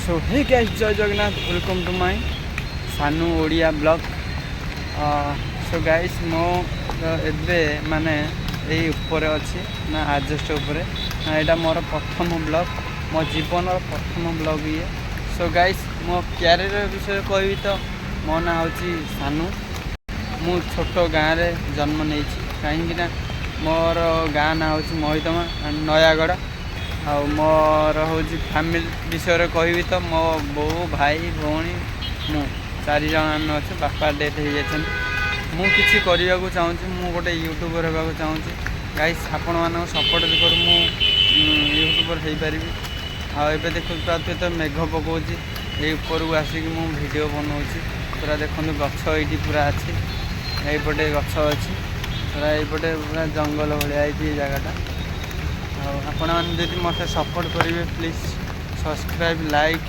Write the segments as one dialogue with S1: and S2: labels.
S1: सो hey guys जय Jagannath welcome to my सानू Odia blog. So guys मो एबे माने यही ऊपर अच्छी ना आडजस्ट उपर ना यहाँ मोर प्रथम ब्लॉग मो जीवन प्रथम ब्लॉग ये। सो गाइस मो क्यारियर विषय कहबी तो मो ना हूँ सानू। मु छोट गाँव में जन्म नहीं कहीं मोर गाँ ना हूँ महितमा नयागढ़। आ मोर हूँ फैमिली विषय कहबी तो मो बो भाई भौणी मु चार जन आम अच्छे बापा डेथ हो जाती। मुझे करने को चाहूँगी मु गोटे यूट्यूबर होगा चाहूँगी। गाइस आपण मान सपोर्ट कर मु यूट्यूबर हो पारि। आबे देखु पारे तो मेघ पकाऊँ ये ऊपर को आसिक मु वीडियो बनाऊँगी। पूरा देखो गछ ये पूरा अच्छी यहीपटे गछ अच्छी पूरा यहीपटे पूरा जंगल भाया जगटा। आपण मैंने मत सपोर्ट करेंगे प्लीज सब्सक्राइब लाइक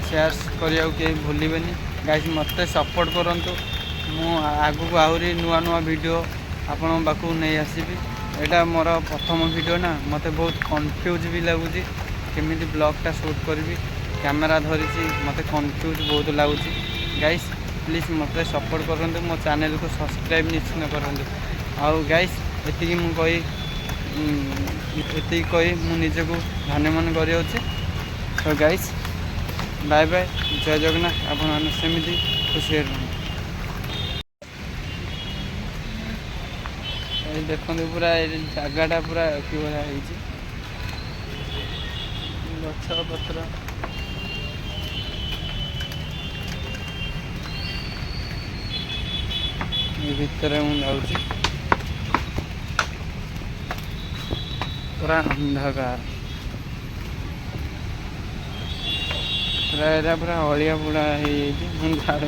S1: शेयर करने कहीं भूलें। गाइस मत सपोर्ट करूँ मु आगू आहरी नुआ नुआ वीडियो आपण पाखु नहीं आसबि। यहाँ मोर प्रथम वीडियो ना मत बहुत कन्फ्यूज भी लगुच केमी ब्लॉगटा शूट करी कैमेरा धरी मत कन्फ्यूज बहुत लगुच। गाइस प्लीज मत सपोर्ट करूँ मो चैनल को सब्सक्राइब निश्चित करूँ। आउ गाइस ये मुझे कही मुझे को धन्य मन कर। तो गाइस बाय बाय जय जगन्नाथ आपण सेमती खुशी देखते पूरा जगटा पूरा कि भाया गछ पत्र भितर मुझे पूरा अंधकार पूरा पूरा अलिया पुड़ा हो झाड़